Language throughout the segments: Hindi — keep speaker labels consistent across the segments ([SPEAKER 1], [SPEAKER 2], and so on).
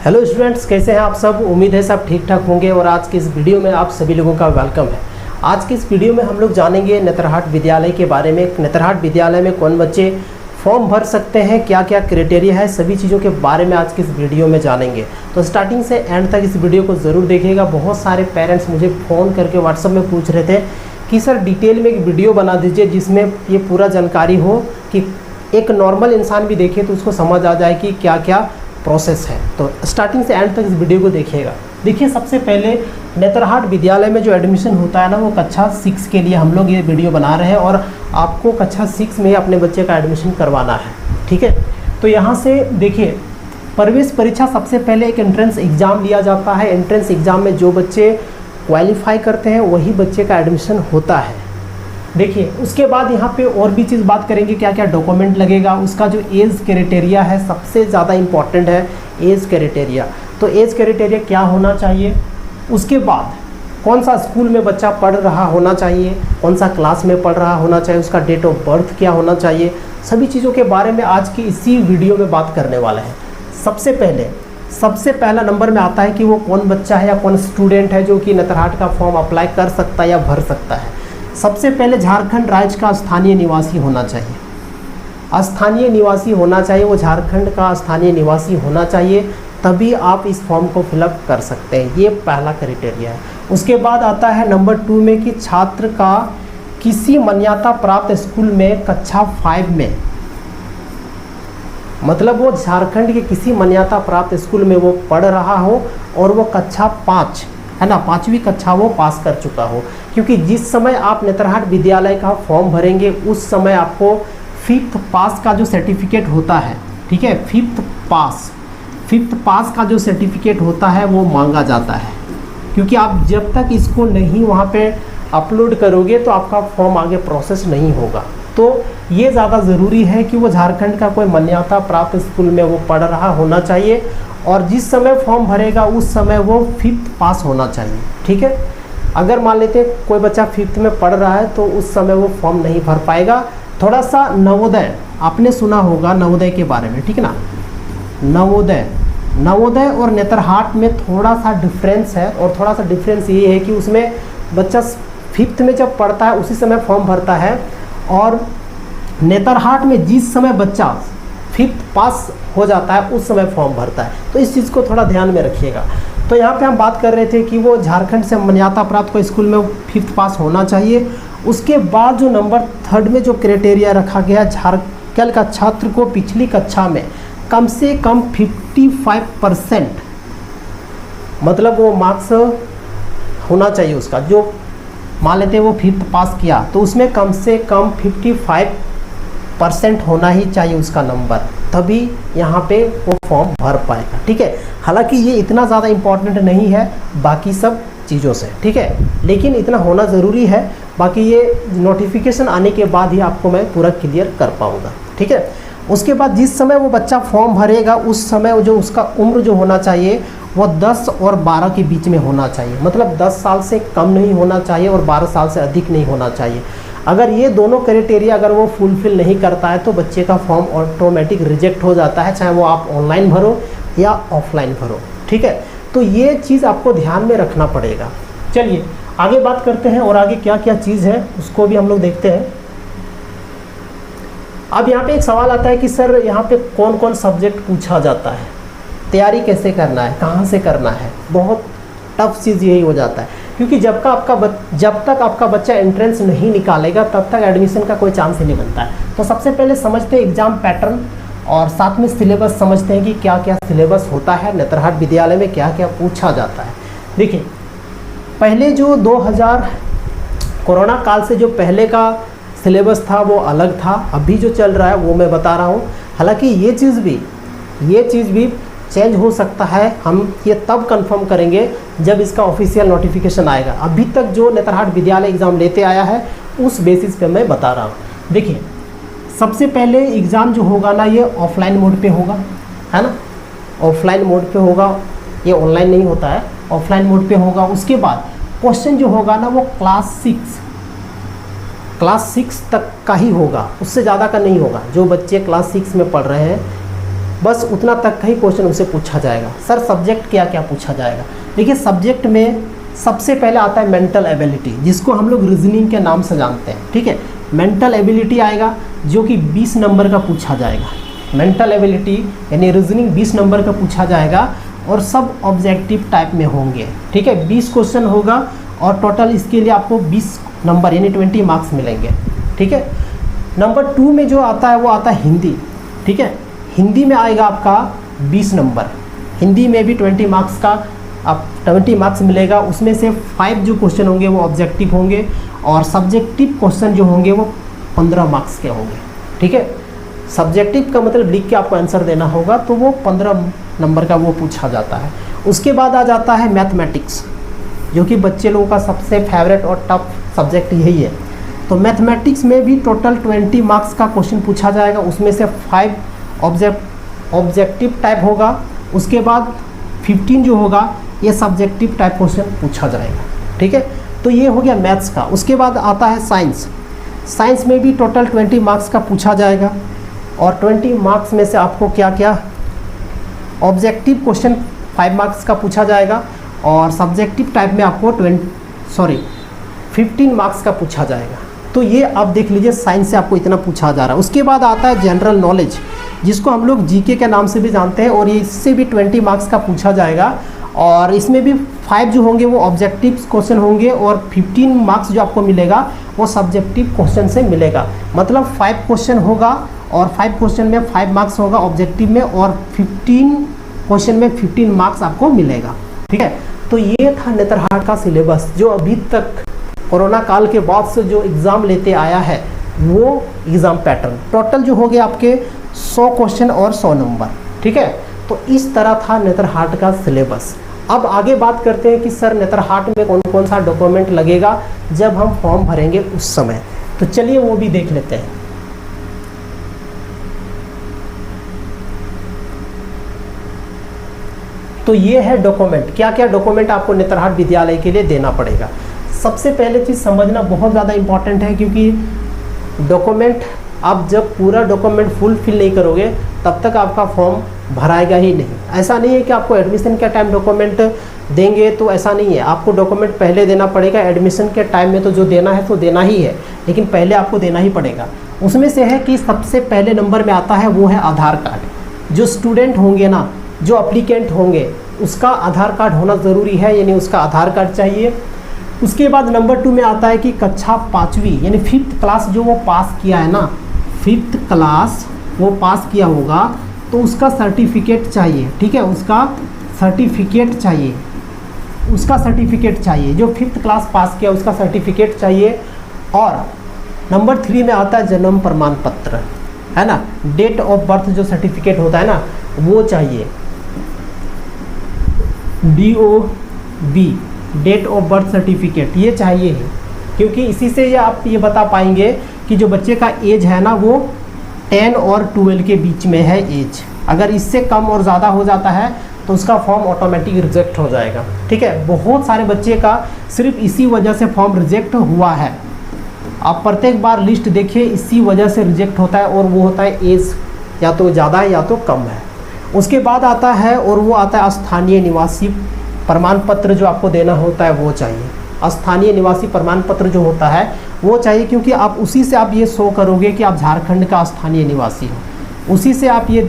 [SPEAKER 1] हेलो स्टूडेंट्स, कैसे हैं आप सब। उम्मीद है सब ठीक ठाक होंगे और आज की इस वीडियो में आप सभी लोगों का वेलकम है। आज की इस वीडियो में हम लोग जानेंगे नेतरहाट विद्यालय के बारे में। नेतरहाट विद्यालय में कौन बच्चे फॉर्म भर सकते हैं, क्या क्या क्राइटेरिया है, सभी चीज़ों के बारे में आज की इस वीडियो में जानेंगे। तो स्टार्टिंग से एंड तक इस वीडियो को ज़रूर देखिएगा। बहुत सारे पेरेंट्स मुझे फ़ोन करके व्हाट्सएप में पूछ रहे थे कि सर डिटेल में एक वीडियो बना दीजिए जिसमें ये पूरा जानकारी हो कि एक नॉर्मल इंसान भी देखे तो उसको समझ आ जाए कि क्या क्या प्रोसेस है। तो स्टार्टिंग से एंड तक इस वीडियो को देखिएगा। देखिए, सबसे पहले नेतरहाट विद्यालय में जो एडमिशन होता है ना, वो कक्षा 6 के लिए हम लोग ये वीडियो बना रहे हैं और आपको कक्षा 6 में अपने बच्चे का एडमिशन करवाना है। ठीक है, तो यहाँ से देखिए, प्रवेश परीक्षा सबसे पहले एक एंट्रेंस एग्ज़ाम लिया जाता है। एंट्रेंस एग्ज़ाम में जो बच्चे क्वालिफाई करते हैं वही बच्चे का एडमिशन होता है। देखिए, उसके बाद यहाँ पे और भी चीज़ बात करेंगे, क्या क्या डॉक्यूमेंट लगेगा। उसका जो एज क्राइटेरिया है सबसे ज़्यादा इम्पॉर्टेंट है, एज क्राइटेरिया। तो एज क्राइटेरिया क्या होना चाहिए, उसके बाद कौन सा स्कूल में बच्चा पढ़ रहा होना चाहिए, कौन सा क्लास में पढ़ रहा होना चाहिए, उसका डेट ऑफ बर्थ क्या होना चाहिए, सभी चीज़ों के बारे में आज की इसी वीडियो में बात करने वाले हैं। सबसे पहला नंबर में आता है कि वो कौन बच्चा है या कौन स्टूडेंट है जो कि नेतरहाट का फॉर्म अप्लाई कर सकता है या भर सकता है। सबसे पहले झारखंड राज्य का स्थानीय निवासी होना चाहिए। स्थानीय निवासी होना चाहिए, वो झारखंड का स्थानीय निवासी होना चाहिए, तभी आप इस फॉर्म को फिलअप कर सकते हैं। ये पहला क्राइटेरिया है। उसके बाद आता है नंबर 2 में कि छात्र का किसी मान्यता प्राप्त स्कूल में कक्षा 5 में, मतलब वो झारखंड के किसी मान्यता प्राप्त स्कूल में वो पढ़ रहा हो और वो कक्षा 5 है ना, 5वीं कक्षा वो पास कर चुका हो। क्योंकि जिस समय आप नेतरहाट विद्यालय का फॉर्म भरेंगे उस समय आपको 5th पास का जो सर्टिफिकेट होता है, ठीक है, 5th पास का जो सर्टिफिकेट होता है वो मांगा जाता है। क्योंकि आप जब तक इसको नहीं वहाँ पे अपलोड करोगे तो आपका फॉर्म आगे प्रोसेस नहीं होगा। तो ये ज़्यादा ज़रूरी है कि वो झारखंड का कोई मान्यता प्राप्त स्कूल में वो पढ़ रहा होना चाहिए और जिस समय फॉर्म भरेगा उस समय वो 5th पास होना चाहिए। ठीक है, अगर मान लेते हैं कोई बच्चा 5th में पढ़ रहा है तो उस समय वो फॉर्म नहीं भर पाएगा। थोड़ा सा नवोदय, आपने सुना होगा नवोदय के बारे में, ठीक है ना। नवोदय और नेतरहाट में थोड़ा सा डिफरेंस है और थोड़ा सा डिफरेंस ये है कि उसमें बच्चा 5th में जब पढ़ता है उसी समय फॉर्म भरता है और नेतरहाट में जिस समय बच्चा 5th पास हो जाता है उस समय फॉर्म भरता है। तो इस चीज़ को थोड़ा ध्यान में रखिएगा। तो यहाँ पे हम बात कर रहे थे कि वो झारखंड से मान्यता प्राप्त कोई स्कूल में 5th पास होना चाहिए। उसके बाद जो नंबर 3 में जो क्राइटेरिया रखा गया, झारखंड का छात्र को पिछली कक्षा में कम से कम 55%, मतलब वो मार्क्स होना चाहिए उसका, जो मान लेते हैं वो 5th पास किया तो उसमें कम से कम 55% होना ही चाहिए उसका नंबर, तभी यहाँ पे वो फॉर्म भर पाएगा। ठीक है, हालांकि ये इतना ज़्यादा इम्पॉर्टेंट नहीं है बाकी सब चीज़ों से, ठीक है, लेकिन इतना होना ज़रूरी है। बाकी ये नोटिफिकेशन आने के बाद ही आपको मैं पूरा क्लियर कर पाऊँगा। ठीक है, उसके बाद जिस समय वो बच्चा फॉर्म भरेगा उस समय जो उसका उम्र जो होना चाहिए वो 10 और 12 के बीच में होना चाहिए। मतलब 10 साल से कम नहीं होना चाहिए और 12 साल से अधिक नहीं होना चाहिए। अगर ये दोनों क्राइटेरिया अगर वो फुलफिल नहीं करता है तो बच्चे का फॉर्म ऑटोमेटिक रिजेक्ट हो जाता है, चाहे वो आप ऑनलाइन भरो या ऑफलाइन भरो। ठीक है, तो ये चीज़ आपको ध्यान में रखना पड़ेगा। चलिए आगे बात करते हैं और आगे क्या क्या चीज़ है उसको भी हम लोग देखते हैं। अब यहाँ पे एक सवाल आता है कि सर यहाँ पे कौन कौन सब्जेक्ट पूछा जाता है, तैयारी कैसे करना है, कहाँ से करना है। बहुत टफ चीज़ यही हो जाता है क्योंकि जब तक आपका बच्चा एंट्रेंस नहीं निकालेगा तब तक एडमिशन का कोई चांस ही नहीं बनता है। तो सबसे पहले समझते हैं एग्ज़ाम पैटर्न और साथ में सिलेबस समझते हैं कि क्या क्या सिलेबस होता है, नेतरहाट विद्यालय में क्या क्या पूछा जाता है। देखिए, पहले जो 2000 कोरोना काल से जो पहले का सिलेबस था वो अलग था, अभी जो चल रहा है वो मैं बता रहा हूँ। हालांकि ये चीज़ भी चेंज हो सकता है, हम ये तब कंफर्म करेंगे जब इसका ऑफिशियल नोटिफिकेशन आएगा। अभी तक जो नेतरहाट विद्यालय एग्ज़ाम लेते आया है उस बेसिस पे मैं बता रहा हूँ। देखिए, सबसे पहले एग्ज़ाम जो होगा ना ये ऑफलाइन मोड पे होगा, है ना, ऑफलाइन मोड पे होगा, ये ऑनलाइन नहीं होता है, ऑफलाइन मोड पे होगा। उसके बाद क्वेश्चन जो होगा ना वो क्लास 6 तक का ही होगा, उससे ज़्यादा का नहीं होगा। जो बच्चे क्लास 6 में पढ़ रहे हैं बस उतना तक का ही क्वेश्चन उसे पूछा जाएगा। सर सब्जेक्ट क्या क्या पूछा जाएगा? देखिए सब्जेक्ट में सबसे पहले आता है मेंटल एबिलिटी, जिसको हम लोग रीजनिंग के नाम से जानते हैं, ठीक है। मेंटल एबिलिटी आएगा जो कि 20 नंबर का पूछा जाएगा। मेंटल एबिलिटी यानी रीजनिंग 20 नंबर का पूछा जाएगा और सब ऑब्जेक्टिव टाइप में होंगे, ठीक है। 20 क्वेश्चन होगा और टोटल इसके लिए आपको 20 नंबर यानी 20 मार्क्स मिलेंगे, ठीक है। नंबर 2 में जो आता है वो आता है हिंदी, ठीक है। हिंदी में आएगा आपका 20 नंबर। हिंदी में भी 20 मार्क्स का आप 20 मार्क्स मिलेगा। उसमें से 5 जो क्वेश्चन होंगे वो ऑब्जेक्टिव होंगे और सब्जेक्टिव क्वेश्चन जो होंगे वो 15 मार्क्स के होंगे, ठीक है। सब्जेक्टिव का मतलब लिख के आपको आंसर देना होगा, तो वो 15 नंबर का वो पूछा जाता है। उसके बाद आ जाता है मैथमेटिक्स, जो कि बच्चे लोगों का सबसे फेवरेट और टफ सब्जेक्ट यही है। तो मैथमेटिक्स में भी टोटल 20 मार्क्स का क्वेश्चन पूछा जाएगा। उसमें से 5 ऑब्जेक्टिव टाइप होगा। उसके बाद 15 जो होगा ये सब्जेक्टिव टाइप क्वेश्चन पूछा जाएगा, ठीक है। तो ये हो गया मैथ्स का। उसके बाद आता है साइंस। साइंस में भी टोटल 20 मार्क्स का पूछा जाएगा और 20 मार्क्स में से आपको क्या क्या ऑब्जेक्टिव क्वेश्चन 5 मार्क्स का पूछा जाएगा और सब्जेक्टिव टाइप में आपको 15 मार्क्स का पूछा जाएगा। तो ये आप देख लीजिए साइंस से आपको इतना पूछा जा रहा है। उसके बाद आता है जनरल नॉलेज, जिसको हम लोग जीके के नाम से भी जानते हैं और ये इससे भी 20 मार्क्स का पूछा जाएगा और इसमें भी 5 जो होंगे वो ऑब्जेक्टिव क्वेश्चन होंगे और 15 मार्क्स जो आपको मिलेगा वो सब्जेक्टिव क्वेश्चन से मिलेगा। मतलब 5 क्वेश्चन होगा और 5 क्वेश्चन में 5 मार्क्स होगा ऑब्जेक्टिव में और 15 क्वेश्चन में 15 मार्क्स आपको मिलेगा, ठीक है। तो ये था नेतरहाट का सिलेबस, जो अभी तक कोरोना काल के बाद से जो एग्ज़ाम लेते आया है वो एग्ज़ाम पैटर्न। टोटल जो हो गया आपके 100 क्वेश्चन और 100 नंबर, ठीक है। तो इस तरह था नेतरहाट का सिलेबस। अब आगे बात करते हैं कि सर नेतरहाट में कौन कौन सा डॉक्यूमेंट लगेगा जब हम फॉर्म भरेंगे उस समय। तो चलिए वो भी देख लेते हैं। तो ये है डॉक्यूमेंट, क्या क्या डॉक्यूमेंट आपको नेतरहाट विद्यालय के लिए देना पड़ेगा। सबसे पहले चीज़ समझना बहुत ज़्यादा इम्पॉर्टेंट है, क्योंकि डॉक्यूमेंट आप जब पूरा डॉक्यूमेंट फुल फिल नहीं करोगे तब तक आपका फॉर्म भराएगा ही नहीं। ऐसा नहीं है कि आपको एडमिशन के टाइम डॉक्यूमेंट देंगे, तो ऐसा नहीं है। आपको डॉक्यूमेंट पहले देना पड़ेगा। एडमिशन के टाइम में तो जो देना है तो देना ही है, लेकिन पहले आपको देना ही पड़ेगा। उसमें से है कि सबसे पहले नंबर में आता है वो है आधार कार्ड। जो स्टूडेंट होंगे ना, जो अप्लीकेंट होंगे, उसका आधार कार्ड होना ज़रूरी है, यानी उसका आधार कार्ड चाहिए। उसके बाद नंबर 2 में आता है कि कक्षा 5वीं यानी 5th क्लास जो वो पास किया है ना, 5th क्लास वो पास किया होगा तो उसका सर्टिफिकेट चाहिए, ठीक है। उसका सर्टिफिकेट चाहिए, उसका सर्टिफिकेट चाहिए। जो 5th क्लास पास किया उसका सर्टिफिकेट चाहिए। और नंबर 3 में आता है जन्म प्रमाण पत्र, है ना। डेट ऑफ बर्थ जो सर्टिफिकेट होता है ना वो चाहिए, DOB date of birth certificate, ये चाहिए है, क्योंकि इसी से ये आप ये बता पाएंगे कि जो बच्चे का एज है ना वो 10 और 12 के बीच में है एज। अगर इससे कम और ज़्यादा हो जाता है तो उसका फॉर्म ऑटोमेटिक रिजेक्ट हो जाएगा, ठीक है। बहुत सारे बच्चे का सिर्फ इसी वजह से फॉर्म रिजेक्ट हुआ है। आप प्रत्येक बार लिस्ट देखिए, इसी वजह से रिजेक्ट होता है और वो होता है एज या तो ज़्यादा है या तो कम है। उसके बाद आता है और वो आता है स्थानीय निवासी प्रमाण पत्र, जो आपको देना होता है वो चाहिए। स्थानीय निवासी प्रमाण पत्र जो होता है वो चाहिए, क्योंकि आप उसी से आप ये शो करोगे कि आप झारखंड का स्थानीय निवासी हो। उसी से आप ये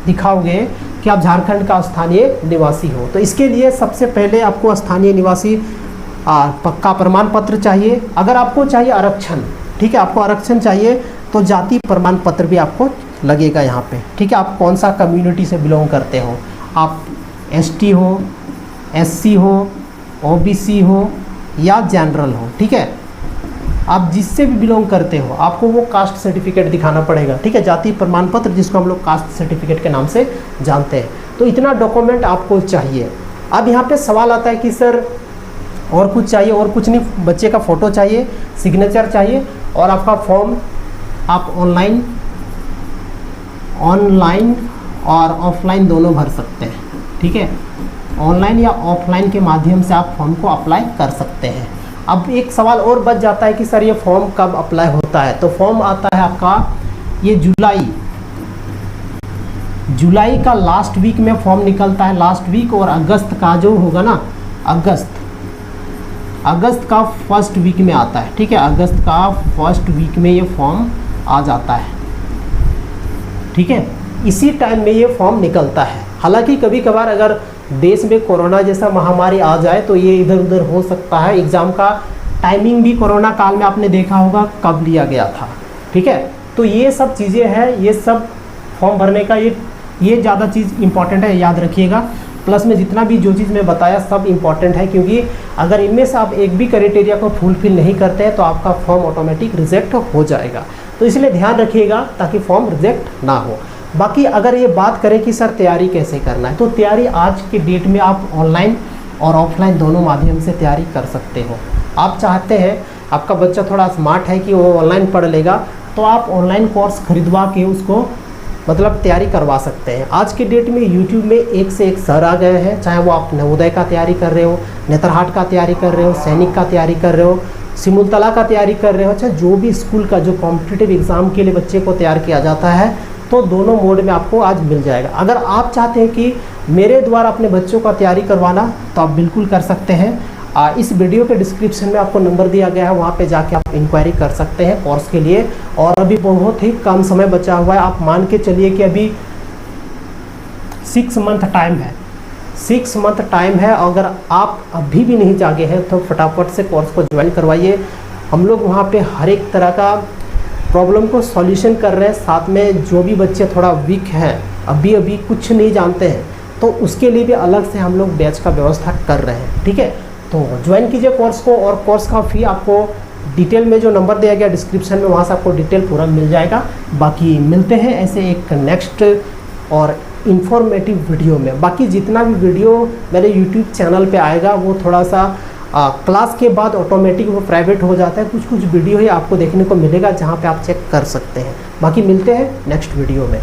[SPEAKER 1] दिखाओगे कि आप झारखंड का स्थानीय निवासी हो। तो इसके लिए सबसे पहले आपको स्थानीय निवासी पक्का प्रमाण पत्र चाहिए। अगर आपको चाहिए आरक्षण, ठीक है, आपको आरक्षण चाहिए तो जाति प्रमाण पत्र भी आपको लगेगा यहाँ पे, ठीक है। आप कौन सा कम्युनिटी से बिलोंग करते हो, आप ST हो, SC हो, OBC हो या जनरल हो, ठीक है। आप जिससे भी बिलोंग करते हो आपको वो कास्ट सर्टिफिकेट दिखाना पड़ेगा, ठीक है। जाति प्रमाण पत्र जिसको हम लोग कास्ट सर्टिफिकेट के नाम से जानते हैं। तो इतना डॉक्यूमेंट आपको चाहिए। अब यहाँ पे सवाल आता है कि सर और कुछ चाहिए? और कुछ नहीं, बच्चे का फ़ोटो चाहिए, सिग्नेचर चाहिए और आपका फॉर्म आप ऑनलाइन और ऑफलाइन दोनों भर सकते हैं, ठीक है। ऑनलाइन या ऑफलाइन के माध्यम से आप फॉर्म को अप्लाई कर सकते हैं। अब एक सवाल और बच जाता है कि सर ये फॉर्म कब अप्लाई होता है। तो फॉर्म आता है आपका ये जुलाई का लास्ट वीक में फॉर्म निकलता है, लास्ट वीक, और अगस्त का जो होगा ना, अगस्त का फर्स्ट वीक में आता है, ठीक है, अगस्त का फर्स्ट वीक में ये फॉर्म आ जाता है, ठीक है, इसी टाइम में ये फॉर्म निकलता है। हालांकि कभी कभार अगर देश में कोरोना जैसा महामारी आ जाए तो ये इधर उधर हो सकता है। एग्ज़ाम का टाइमिंग भी कोरोना काल में आपने देखा होगा कब लिया गया था, ठीक है। तो ये सब चीज़ें हैं, ये सब फॉर्म भरने का ये ज़्यादा चीज़ इंपॉर्टेंट है, याद रखिएगा। प्लस में जितना भी जो चीज़ मैं बताया सब इंपॉर्टेंट है, क्योंकि अगर इनमें से आप एक भी क्राइटेरिया को फुलफिल नहीं करते हैं तो आपका फॉर्म ऑटोमेटिक रिजेक्ट हो जाएगा। तो इसलिए ध्यान रखिएगा ताकि फॉर्म रिजेक्ट ना हो। बाकी अगर ये बात करें कि सर तैयारी कैसे करना है, तो तैयारी आज के डेट में आप ऑनलाइन और ऑफलाइन दोनों माध्यम से तैयारी कर सकते हो। आप चाहते हैं आपका बच्चा थोड़ा स्मार्ट है कि वो ऑनलाइन पढ़ लेगा, तो आप ऑनलाइन कोर्स खरीदवा के उसको मतलब तैयारी करवा सकते हैं। आज के डेट में यूट्यूब में एक से एक सर आ गए हैं, चाहे वो आप नवोदय का तैयारी कर रहे हो, नेतरहाट का तैयारी कर रहे हो, सैनिक का तैयारी कर रहे हो, सिमुलतला का तैयारी कर रहे हो, चाहे जो भी स्कूल का जो कॉम्पिटिटिव एग्ज़ाम के लिए बच्चे को तैयार किया जाता है, तो दोनों मोड में आपको आज मिल जाएगा। अगर आप चाहते हैं कि मेरे द्वारा अपने बच्चों का तैयारी करवाना, तो आप बिल्कुल कर सकते हैं। इस वीडियो के डिस्क्रिप्शन में आपको नंबर दिया गया है, वहाँ पे जाके आप इंक्वायरी कर सकते हैं कोर्स के लिए। और अभी बहुत ही कम समय बचा हुआ है, आप मान के चलिए कि अभी 6 मंथ टाइम है, 6 मंथ टाइम है। अगर आप अभी भी नहीं जागे हैं तो फटाफट से कोर्स को ज्वाइन करवाइए। हम लोग वहाँ पे हर एक तरह का प्रॉब्लम को सॉल्यूशन कर रहे हैं। साथ में जो भी बच्चे थोड़ा वीक हैं, अभी कुछ नहीं जानते हैं, तो उसके लिए भी अलग से हम लोग बैच का व्यवस्था कर रहे हैं, ठीक है। तो ज्वाइन कीजिए कोर्स को, और कोर्स का फ़ी आपको डिटेल में जो नंबर दिया गया डिस्क्रिप्शन में, वहाँ से आपको डिटेल पूरा मिल जाएगा। बाकी मिलते हैं ऐसे एक नेक्स्ट और इन्फॉर्मेटिव वीडियो में। बाकी जितना भी वीडियो मेरे यूट्यूब चैनल पे आएगा वो थोड़ा सा क्लास के बाद ऑटोमेटिक वो प्राइवेट हो जाता है। कुछ वीडियो ही आपको देखने को मिलेगा जहाँ पे आप चेक कर सकते हैं। बाकी मिलते हैं नेक्स्ट वीडियो में।